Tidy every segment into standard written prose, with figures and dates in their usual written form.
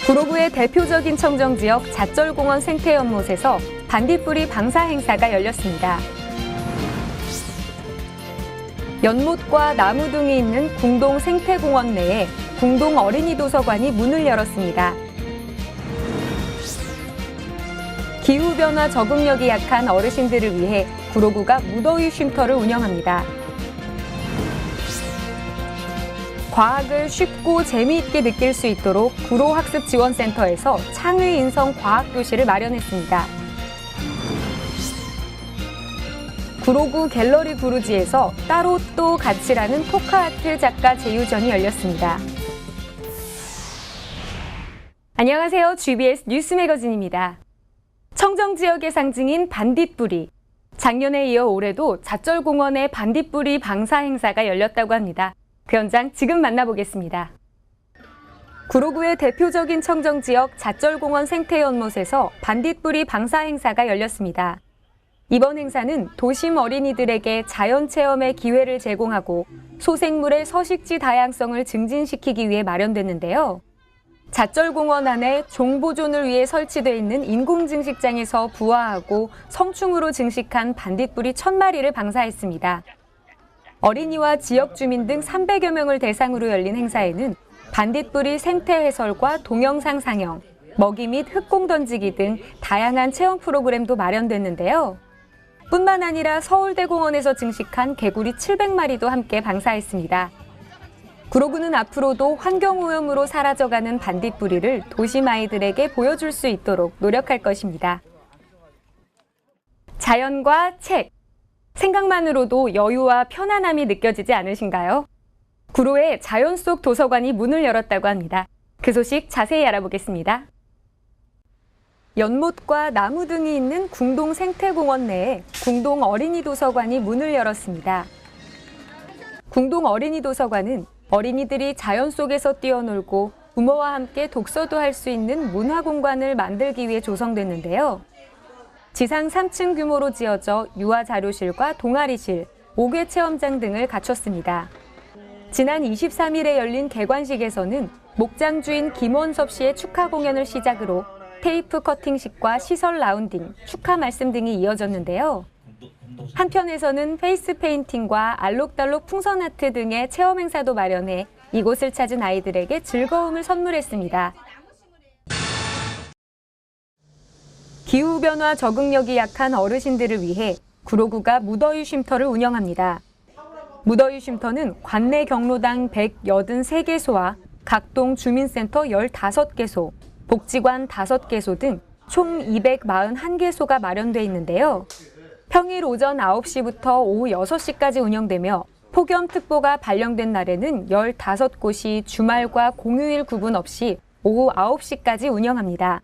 구로구의 대표적인 청정지역 잣절공원 생태연못에서 반딧불이 방사 행사가 열렸습니다. 연못과 나무 등이 있는 궁동 생태공원 내에 궁동 어린이 도서관이 문을 열었습니다. 기후변화 적응력이 약한 어르신들을 위해 구로구가 무더위 쉼터를 운영합니다. 과학을 쉽고 재미있게 느낄 수 있도록 구로학습지원센터에서 창의 인성 과학교실을 마련했습니다. 구로구 갤러리 구루지에서 따로 또 같이라는 토크아트 작가 제휴전이 열렸습니다. 안녕하세요. GBS 뉴스 매거진입니다. 청정지역의 상징인 반딧불이. 작년에 이어 올해도 잣절공원의 반딧불이 방사 행사가 열렸다고 합니다. 그 현장 지금 만나보겠습니다. 구로구의 대표적인 청정지역 잣절공원 생태연못에서 반딧불이 방사 행사가 열렸습니다. 이번 행사는 도심 어린이들에게 자연체험의 기회를 제공하고 소생물의 서식지 다양성을 증진시키기 위해 마련됐는데요. 잣절공원 안에 종보존을 위해 설치되어 있는 인공증식장에서 부화하고 성충으로 증식한 반딧불이 1000마리를 방사했습니다. 어린이와 지역 주민 등 300여 명을 대상으로 열린 행사에는 반딧불이 생태 해설과 동영상 상영, 먹이 및 흙공 던지기 등 다양한 체험 프로그램도 마련됐는데요. 뿐만 아니라 서울대공원에서 증식한 개구리 700마리도 함께 방사했습니다. 구로구는 앞으로도 환경오염으로 사라져가는 반딧불이를 도심 아이들에게 보여줄 수 있도록 노력할 것입니다. 자연과 책. 생각만으로도 여유와 편안함이 느껴지지 않으신가요? 구로에 자연 속 도서관이 문을 열었다고 합니다. 그 소식 자세히 알아보겠습니다. 연못과 나무 등이 있는 궁동 생태공원 내에 궁동 어린이 도서관이 문을 열었습니다. 궁동 어린이 도서관은 어린이들이 자연 속에서 뛰어놀고 부모와 함께 독서도 할 수 있는 문화 공간을 만들기 위해 조성됐는데요. 지상 3층 규모로 지어져 유아 자료실과 동아리실, 5개 체험장 등을 갖췄습니다. 지난 23일에 열린 개관식에서는 목장 주인 김원섭 씨의 축하 공연을 시작으로 테이프 커팅식과 시설 라운딩, 축하 말씀 등이 이어졌는데요. 한편에서는 페이스 페인팅과 알록달록 풍선 아트 등의 체험 행사도 마련해 이곳을 찾은 아이들에게 즐거움을 선물했습니다. 기후변화 적응력이 약한 어르신들을 위해 구로구가 무더위 쉼터를 운영합니다. 무더위 쉼터는 관내 경로당 183개소와 각동 주민센터 15개소, 복지관 5개소 등 총 241개소가 마련돼 있는데요. 평일 오전 9시부터 오후 6시까지 운영되며 폭염특보가 발령된 날에는 15곳이 주말과 공휴일 구분 없이 오후 9시까지 운영합니다.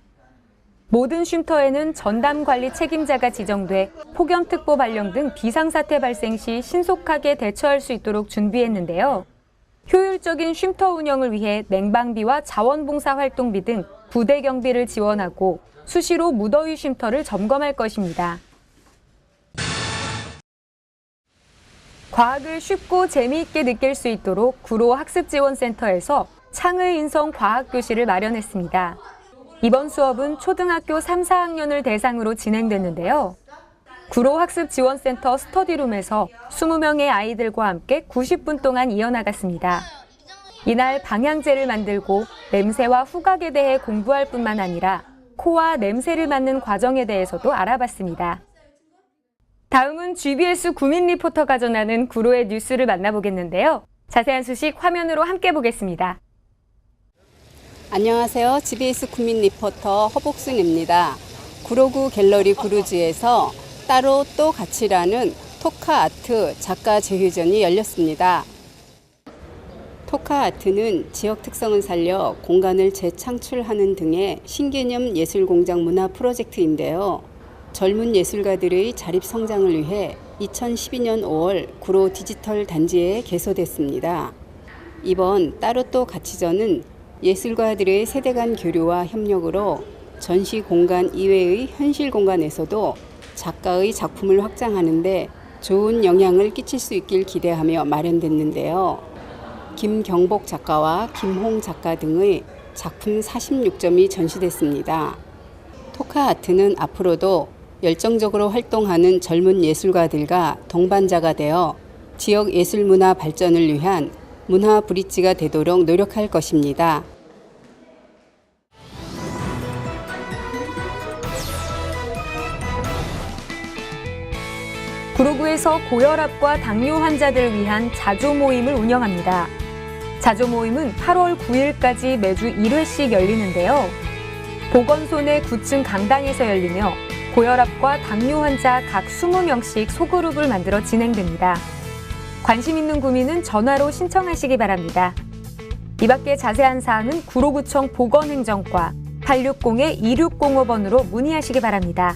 모든 쉼터에는 전담관리 책임자가 지정돼 폭염특보 발령 등 비상사태 발생 시 신속하게 대처할 수 있도록 준비했는데요. 효율적인 쉼터 운영을 위해 냉방비와 자원봉사 활동비 등 부대 경비를 지원하고 수시로 무더위 쉼터를 점검할 것입니다. 과학을 쉽고 재미있게 느낄 수 있도록 구로학습지원센터에서 창의 인성 과학교실을 마련했습니다. 이번 수업은 초등학교 3, 4학년을 대상으로 진행됐는데요. 구로학습지원센터 스터디룸에서 20명의 아이들과 함께 90분 동안 이어나갔습니다. 이날 방향제를 만들고 냄새와 후각에 대해 공부할 뿐만 아니라 코와 냄새를 맡는 과정에 대해서도 알아봤습니다. 다음은 GBS 구민 리포터가 전하는 구로의 뉴스를 만나보겠는데요. 자세한 소식 화면으로 함께 보겠습니다. 안녕하세요. GBS 구민 리포터 허복순입니다. 구로구 갤러리 구루지에서 따로 또 같이라는 토크아트 작가 제휴전이 열렸습니다. 토크아트는 지역 특성을 살려 공간을 재창출하는 등의 신개념 예술공장 문화 프로젝트인데요. 젊은 예술가들의 자립 성장을 위해 2012년 5월 구로 디지털 단지에 개소됐습니다. 이번 따로 또 같이전은 예술가들의 세대 간 교류와 협력으로 전시 공간 이외의 현실 공간에서도 작가의 작품을 확장하는 데 좋은 영향을 끼칠 수 있길 기대하며 마련됐는데요. 김경복 작가와 김홍 작가 등의 작품 46점이 전시됐습니다. 토카아트는 앞으로도 열정적으로 활동하는 젊은 예술가들과 동반자가 되어 지역 예술문화 발전을 위한 문화 브릿지가 되도록 노력할 것입니다. 구로구에서 고혈압과 당뇨 환자들을 위한 자조 모임을 운영합니다. 자조 모임은 8월 9일까지 매주 1회씩 열리는데요. 보건소 내 9층 강당에서 열리며 고혈압과 당뇨 환자 각 20명씩 소그룹을 만들어 진행됩니다. 관심 있는 구민은 전화로 신청하시기 바랍니다. 이 밖에 자세한 사항은 구로구청 보건행정과 860-2605번으로 문의하시기 바랍니다.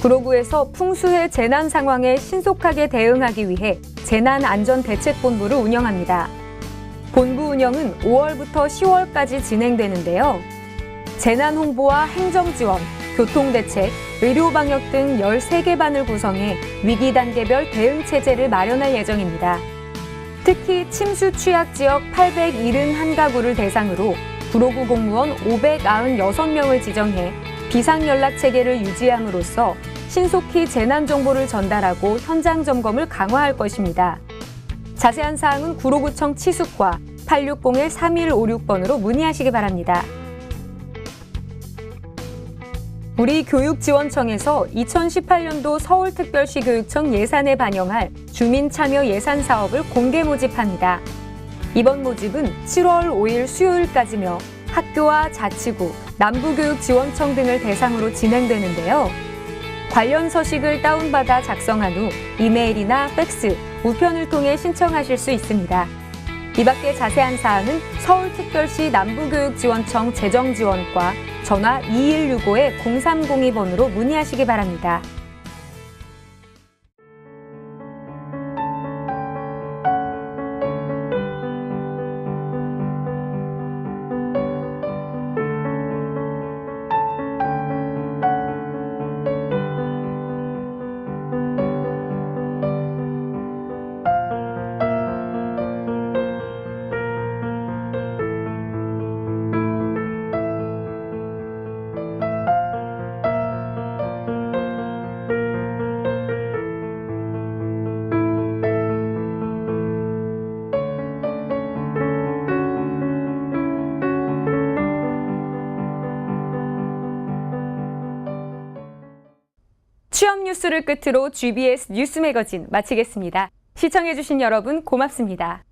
구로구에서 풍수해 재난 상황에 신속하게 대응하기 위해 재난안전대책본부를 운영합니다. 본부 운영은 5월부터 10월까지 진행되는데요. 재난 홍보와 행정 지원, 교통대책, 의료방역 등 13개 반을 구성해 위기 단계별 대응 체제를 마련할 예정입니다. 특히 침수 취약 지역 871가구를 대상으로 구로구 공무원 596명을 지정해 비상연락체계를 유지함으로써 신속히 재난정보를 전달하고 현장 점검을 강화할 것입니다. 자세한 사항은 구로구청 치수과 860-3156번으로 문의하시기 바랍니다. 우리 교육지원청에서 2018년도 서울특별시 교육청 예산에 반영할 주민참여 예산 사업을 공개 모집합니다. 이번 모집은 7월 5일 수요일까지며 학교와 자치구, 남부교육지원청 등을 대상으로 진행되는데요. 관련 서식을 다운받아 작성한 후 이메일이나 팩스, 우편을 통해 신청하실 수 있습니다. 이 밖에 자세한 사항은 서울특별시 남부교육지원청 재정지원과 전화 2165-0302번으로 문의하시기 바랍니다. 취업 뉴스를 끝으로 GBS 뉴스 매거진 마치겠습니다. 시청해주신 여러분 고맙습니다.